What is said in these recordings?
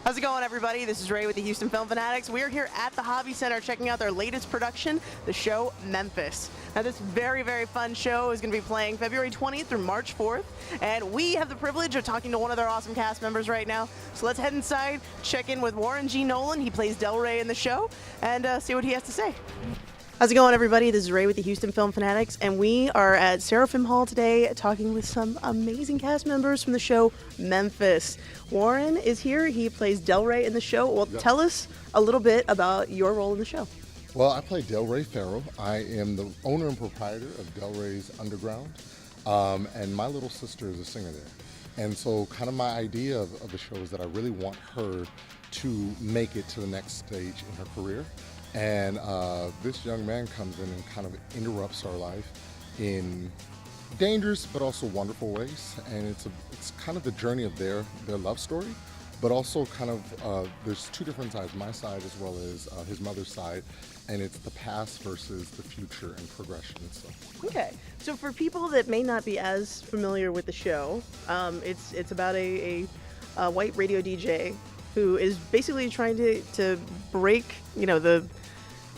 How's it going, everybody? This is Ray with the Houston Film Fanatics. We're here at the Hobby Center checking out their latest production, the show Memphis. Now, this very, very fun show is going to be playing February 20th through March 4th, and we have the privilege of talking to one of their awesome cast members right now. So let's head inside, check in with Warren G Nolan. He plays Del Rey in the show, and see what he has to say. How's it going, everybody? This is Ray with the Houston Film Fanatics, and we are at Seraphim Hall today talking with some amazing cast members from the show Memphis. Warren is here. He plays Del Rey in the show. Well, Tell us a little bit about your role in the show. Well, I play Del Rey Farrow. I am the owner and proprietor of Del Rey's Underground, and my little sister is a singer there. And so kind of my idea of the show is that I really want her to make it to the next stage in her career. And this young man comes in and kind of interrupts our life in dangerous but also wonderful ways. And it's kind of the journey of their love story, but also kind of there's two different sides, my side as well as his mother's side, and it's the past versus the future and progression and stuff. Okay, so for people that may not be as familiar with the show, it's about a white radio DJ who is basically trying to break,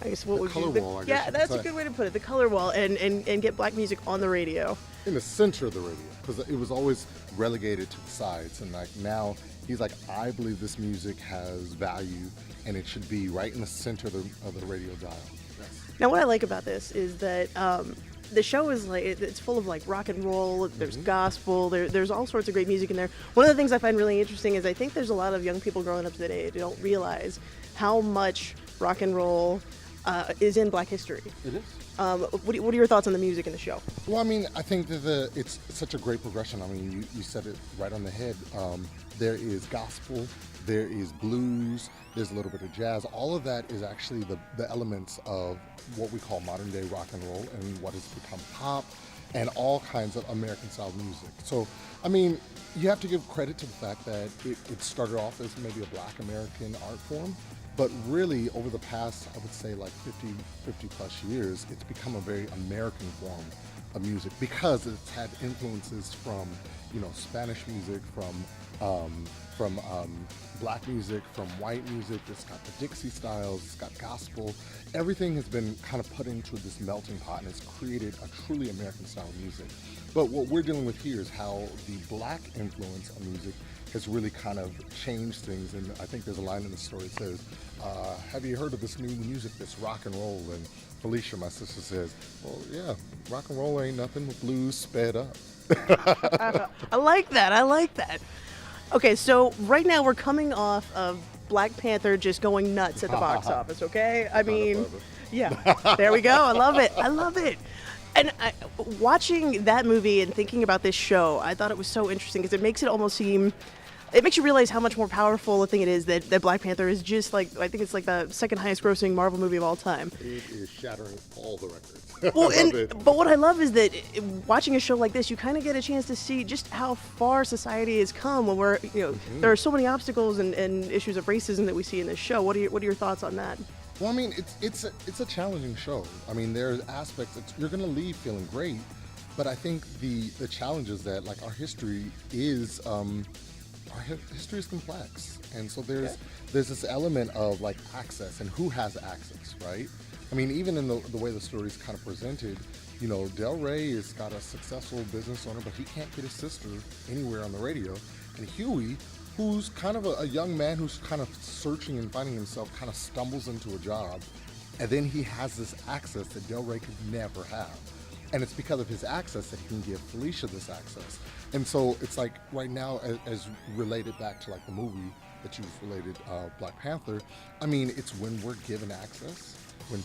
I guess what would color be wall, I guess yeah, you could that's say. a good way to put it. The color wall, and get black music on the radio. In the center of the radio, because it was always relegated to the sides, and like now he's like, I believe this music has value, and it should be right in the center of the radio dial. Yes. Now, what I like about this is that the show is like it's full of like rock and roll. There's gospel. There's all sorts of great music in there. One of the things I find really interesting is I think there's a lot of young people growing up today who don't realize how much rock and roll is in Black history. It is. What are your thoughts on the music in the show? Well, I mean, I think that it's such a great progression. I mean, you said it right on the head. There is gospel, there is blues, there's a little bit of jazz. All of that is actually the elements of what we call modern day rock and roll and what has become pop and all kinds of American style music. So, I mean, you have to give credit to the fact that it started off as maybe a Black American art form, but really over the past, I would say like 50 plus years, it's become a very American form of music because it's had influences from, Spanish music, from Black music, from white music. It's got the Dixie styles, it's got gospel. Everything has been kind of put into this melting pot and it's created a truly American style music. But what we're dealing with here is how the Black influence of music has really kind of changed things. And I think there's a line in the story that says, have you heard of this new music, this rock and roll? And Felicia, my sister, says, well, yeah, rock and roll ain't nothing but blues sped up. I like that. Okay, so right now we're coming off of Black Panther just going nuts at the box office, okay? I mean, yeah, there we go. I love it. And watching that movie and thinking about this show, I thought it was so interesting because it makes it almost seem, it makes you realize how much more powerful a thing it is that Black Panther is just like, I think it's like the second highest grossing Marvel movie of all time. It is shattering all the records. Well, but what I love is that watching a show like this, you kind of get a chance to see just how far society has come when we're, there are so many obstacles and issues of racism that we see in this show. What are your thoughts on that? Well, I mean, it's a challenging show. I mean, there's aspects you're going to leave feeling great, but I think the challenge is that like our history is complex, and so there's this element of like access and who has access, right? I mean, even in the way the story is kind of presented, Del Rey has got a successful business owner, but he can't get his sister anywhere on the radio, and Huey, who's kind of a young man who's kind of searching and finding himself, kind of stumbles into a job, and then he has this access that Del Rey could never have. And it's because of his access that he can give Felicia this access. And so it's like right now, as related back to like the movie that you've related, Black Panther, I mean, it's when we're given access, when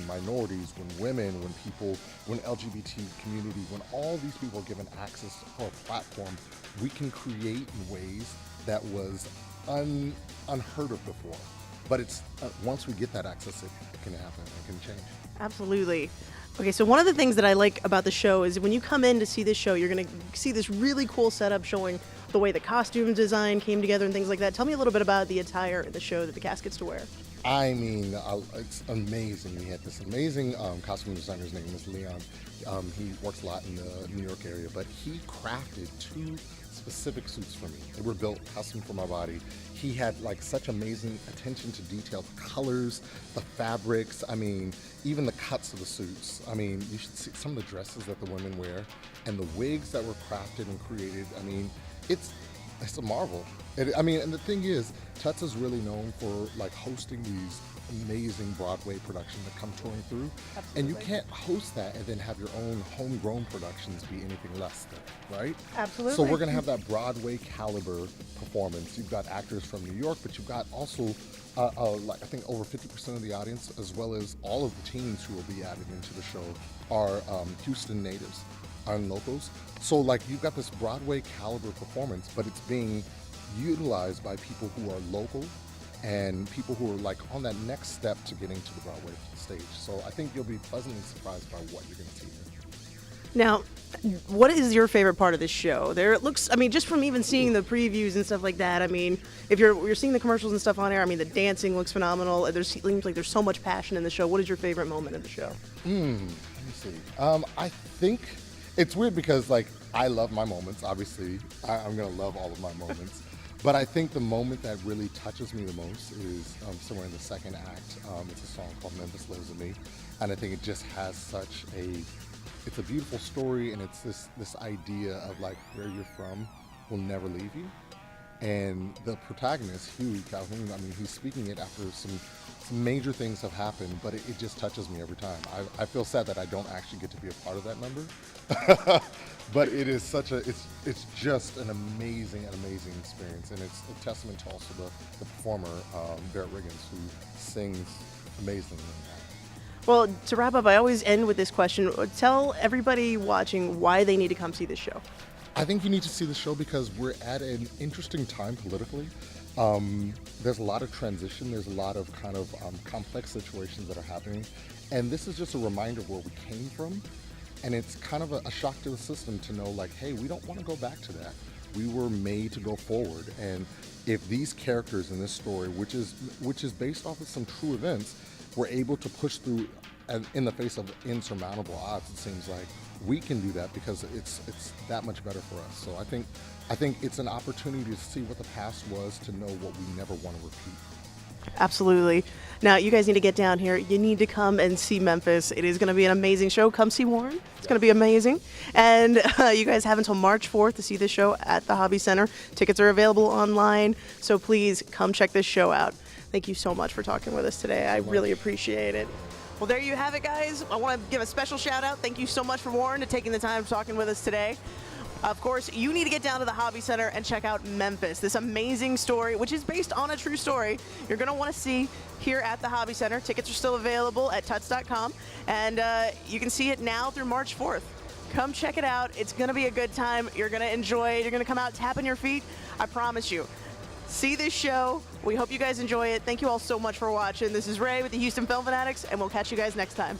minorities, when women, when LGBT community, when all these people are given access to our platform, we can create in ways that was unheard of before. But it's once we get that access, it can happen, it can change. Absolutely. Okay, so one of the things that I like about the show is when you come in to see this show, you're going to see this really cool setup showing the way the costume design came together and things like that. Tell me a little bit about the attire in the show that the cast gets to wear. I mean, it's amazing. We had this amazing costume designer. His name is Leon. He works a lot in the New York area, but he crafted two specific suits for me. They were built custom for my body. He had like such amazing attention to detail, the colors, the fabrics, I mean, even the cuts of the suits. I mean, you should see some of the dresses that the women wear and the wigs that were crafted and created. I mean, it's a marvel. I mean, and the thing is, TUTS is really known for like hosting these amazing Broadway productions that come touring through. Absolutely. And you can't host that and then have your own homegrown productions be anything less than, right? Absolutely. So we're gonna have that Broadway caliber performance. You've got actors from New York, but you've got also like I think over 50% of the audience, as well as all of the teens who will be added into the show, are Houston natives, are locals. So like you've got this Broadway caliber performance, but it's being utilized by people who are local and people who are like on that next step to getting to the Broadway stage. So I think you'll be pleasantly surprised by what you're going to see here. Now, what is your favorite part of this show? There it looks, I mean, just from even seeing the previews and stuff like that, I mean, if you're seeing the commercials and stuff on air, I mean, the dancing looks phenomenal. There seems like there's so much passion in the show. What is your favorite moment of the show? Let me see. I think it's weird because like I love my moments. Obviously, I'm going to love all of my moments. But I think the moment that really touches me the most is somewhere in the second act. It's a song called "Memphis Lives in Me," and I think it just has such it's a beautiful story, and it's this idea of like where you're from will never leave you. And the protagonist, Huey Calhoun, I mean, he's speaking it after some major things have happened, but it just touches me every time. I feel sad that I don't actually get to be a part of that number. But it is it's just an amazing experience, and it's a testament to also the performer, Barrett Riggins, who sings amazingly. Well, to wrap up, I always end with this question. Tell everybody watching why they need to come see this show. I think you need to see the show because we're at an interesting time politically. There's a lot of transition. There's a lot of kind of complex situations that are happening. And this is just a reminder of where we came from. And it's kind of a shock to the system to know like, hey, we don't want to go back to that. We were made to go forward. And if these characters in this story, which is based off of some true events, were able to push through in the face of insurmountable odds, it seems like we can do that because it's that much better for us. So I think it's an opportunity to see what the past was, to know what we never want to repeat. Absolutely. Now, you guys need to get down here. You need to come and see Memphis. It is going to be an amazing show. Come see Warren. It's going to be amazing. And you guys have until March 4th to see this show at the Hobby Center. Tickets are available online, so please come check this show out. Thank you so much for talking with us today. I really appreciate it. Well, there you have it, guys. I want to give a special shout out. Thank you so much for Warren to taking the time talking with us today. Of course, you need to get down to the Hobby Center and check out Memphis, this amazing story, which is based on a true story. You're going to want to see here at the Hobby Center. Tickets are still available at tuts.com, and you can see it now through March 4th. Come check it out. It's going to be a good time. You're going to enjoy it. You're going to come out tapping your feet. I promise you. See this show. We hope you guys enjoy it. Thank you all so much for watching. This is Ray with the Houston Film Fanatics, and we'll catch you guys next time.